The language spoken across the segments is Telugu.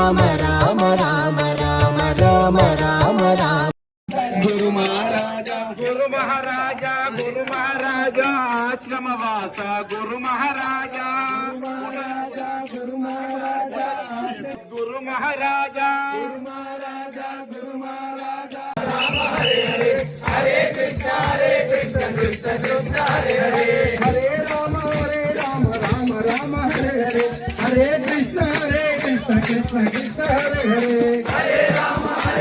రామ రామ రామ రామ రామ రామ రామ గురు మహారాజా గురు మహారాజా గురు మహారాజా ఆశ్రమవాస గురు మహారాజా గురు మహారాజా గురు మహారాజా గురు మహారాజా గురు మహారాజా హరే కృష్ణ కృష్ణ కృష్ణ హరే హరే హరే రామ రామ రామ హరే హరే హరే కృష్ణ కృష్ణ కృష్ణ హరే హరే హరే రామ రామ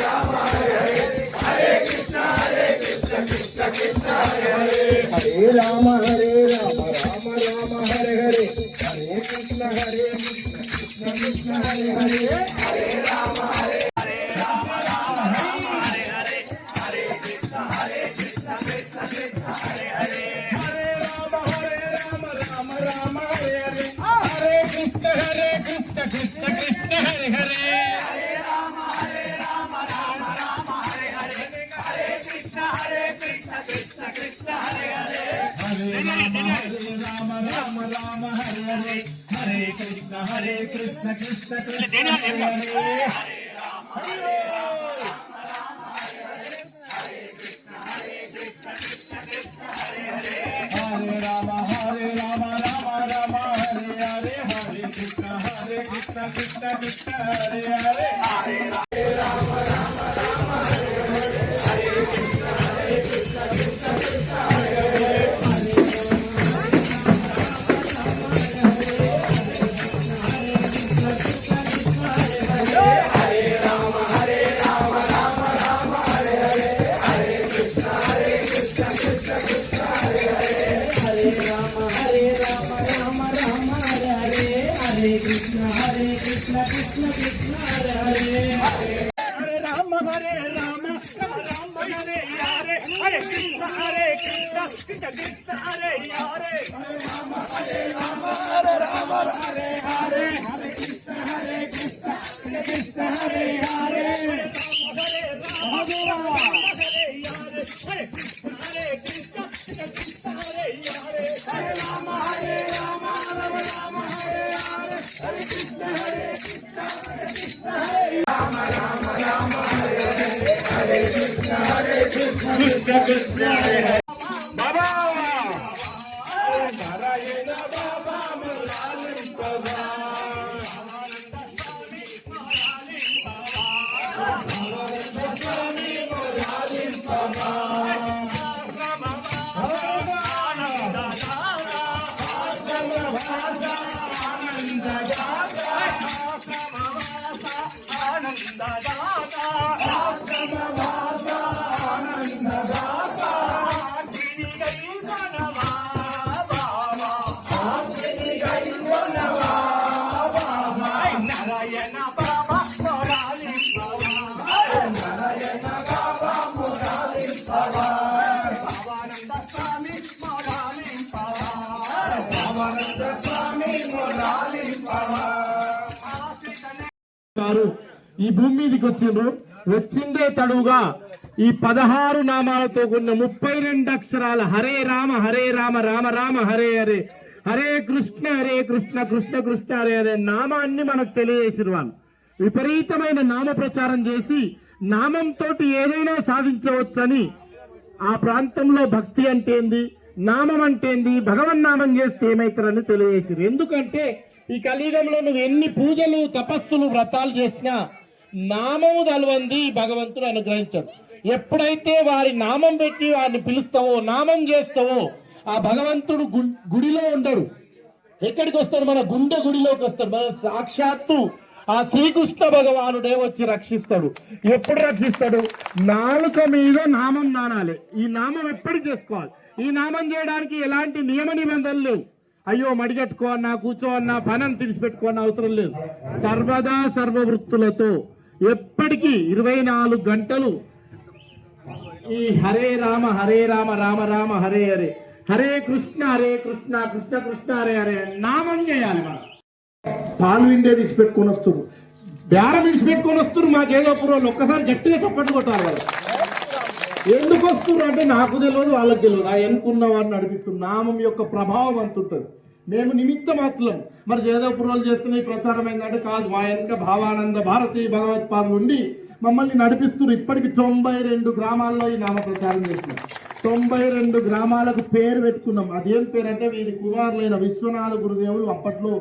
రామ హరే హరే హరే కృష్ణ కృష్ణ కృష్ణ హరే హరే హరే రామ రామ రామ హరే హరే హరే కృష్ణ కృష్ణ కృష్ణ హరే హరే హరే రామ రామ రామ హరే హరే హరే కృష్ణ కృష్ణ కృష్ణ హరే హరే హరే రామ రామ రామ హరే హరే హరే కృష్ణ కృష్ణ కృష్ణ హరే హరే హరే రామ రామ రామ హరే హరే హరే కృష్ణ కృష్ణ కృష్ణ హరే హరే హరే రామ రామ రామ హరే హరే హరే కృష్ణ కృష్ణ కృష్ణ హరే హరే హరే రామ హరే రామ రామ రామ హరే హరే హరే కృష్ణ కృష్ణ కృష్ణ హరే హరే హరే రామ రామ రామ హరే హరే హరే కృష్ణ కృష్ణ కృష్ణ హరే హరే హరే రామ రామ రామ హరే హరే హరే కృష్ణ కృష్ణ కృష్ణ హరే హరే హరే రామ రామ రామ హరే హరే హరే కృష్ణ కృష్ణ కృష్ణ హరే హరే హరే రామ రామ రామ హరే హరే హరే కృష్ణ కృష్ణ కృష్ణ హరే హరే హరే రామ రామ హరే హరే హరే కృష్ణ కృష్ణ కృష్ణ హరే హరే హరే రామ హరే హరే హరే కృష్ణ కృష్ణ కృష్ణ హరే హరే హరే రామ రామ రామ హరే హరే హరే కృష్ణ కృష్ణ కృష్ణ హరే రామ రామ హరే హరే హరే కృష్ణ కృష్ణ కృష్ణ హరే హరే బాబా నారాయణ బాబా మురాలింపవా స్వామి మురాలింపవా నారాయణ బాబా నారాయణ బాబా మురాలింపవా భవానంద స్వామి భవానంద స్వామి మురాలింపవా ఈ భూమి మీదకి వచ్చిందే తడువుగా ఈ 16 నామాలతో కూడిన 32 అక్షరాల హరే రామ రామ రామ హరే హరే హరే కృష్ణ కృష్ణ కృష్ణ హరే హరే నామాన్ని మనకు తెలియజేసారు వాళ్ళు. విపరీతమైన నామ ప్రచారం చేసి నామంతో ఏదైనా సాధించవచ్చని ఆ ప్రాంతంలో భక్తి అంటే ఏంది, నామం అంటే ఏంది, భగవన్నామం చేస్తే ఏమైతారని తెలియజేసారు. ఎందుకంటే ఈ కలియుగంలో నువ్వు ఎన్ని పూజలు తపస్సులు వ్రతాలు చేసినా నామము తలవంది భగవంతుడు అనుగ్రహించాడు. ఎప్పుడైతే వారి నామం పెట్టి వారిని పిలుస్తావో నామం చేస్తావో ఆ భగవంతుడు గుడిలో ఉండడు. ఎక్కడికి వస్తాడు? మన గుడిలోకి వస్తాడు. మన సాక్షాత్తు ఆ శ్రీకృష్ణ భగవానుడే వచ్చి రక్షిస్తాడు. ఎప్పుడు రక్షిస్తాడు? నాలుక మీద నామం నానాలి. ఈ నామం ఎప్పటికి చేసుకోవాలి. ఈ నామం చేయడానికి ఎలాంటి నియమ నిబంధనలు లేవు. అయ్యో మడిగట్టుకో అన్నా, కూర్చో అన్నా, పనం తీసిపెట్టుకో అన్న అవసరం లేదు. సర్వదా సర్వవృత్తులతో ఎప్పటికీ 24 గంటలు ఈ హరే రామ రామ రామ హరే హరే హరే కృష్ణ కృష్ణ కృష్ణ హరే హరే నామం చేయాలి. మనం పాలు విండే తీసిపెట్టుకొని వస్తున్నారు, బేరం విడిచిపెట్టుకొని వస్తున్నారు. మా చేదోపురంలో ఒక్కసారి గట్టిగా చప్పట్లు కొట్టాలి వాళ్ళు. ఎందుకు వస్తున్నారు అంటే నాకు తెలియదు, వాళ్ళకి తెలియదు. ఆ ఎన్నుకున్న వారిని నడిపిస్తున్నారు. నామం యొక్క ప్రభావం అంత ఉంటుంది. మేము నిమిత్త మాత్రం. మరి జయదేవపురంలో చేస్తున్న ఈ ప్రచారం ఏంటంటే కాదు, మా వెనుక భావానంద భారతీ భగవత్పాదులు ఉండి మమ్మల్ని నడిపిస్తున్నారు. ఇప్పటికి 92 గ్రామాల్లో ఈ నామ ప్రచారం చేస్తున్నాం. 92 గ్రామాలకు పేరు పెట్టుకున్నాం. అదేం పేరు అంటే వీరి కుమారులైన విశ్వనాథ గురుదేవులు అప్పట్లో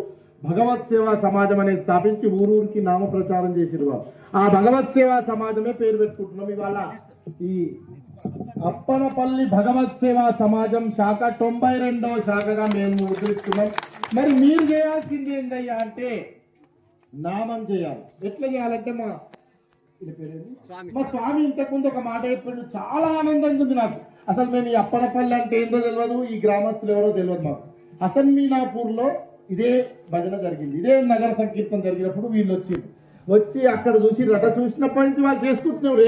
భగవత్ సేవా సమాజం అనేది స్థాపించి ఊరూరికి నామ ప్రచారం చేసిరు. ఆ భగవత్ సేవా సమాజమే పేరు పెట్టుకుంటున్నాం. ఇవాళ ఈ అప్పనపల్లి భగవత్ సేవా సమాజం శాఖ 92వ శాఖగా మేము ముద్రిస్తున్నాం. మరి మీరు చేయాల్సింది ఏందయ్యా అంటే నామం చేయాలి. ఎట్లా చేయాలంటే మా స్వామి ఇంతకుముందు ఒక మాట చెప్పాడు, చాలా ఆనందంగా ఉంది నాకు. అసలు మేము ఈ అప్పనపల్లి అంటే ఏందో తెలియదు, ఈ గ్రామస్తులు ఎవరో తెలియదు మాకు. హసన్మీనాపూర్లో ఇదే భజన జరిగింది, ఇదే నగర సంకీర్తన జరిగినప్పుడు వీళ్ళు వచ్చి అక్కడ చూసి రట చూసినప్పటి నుంచి వాళ్ళు చేసుకుంటున్నారు.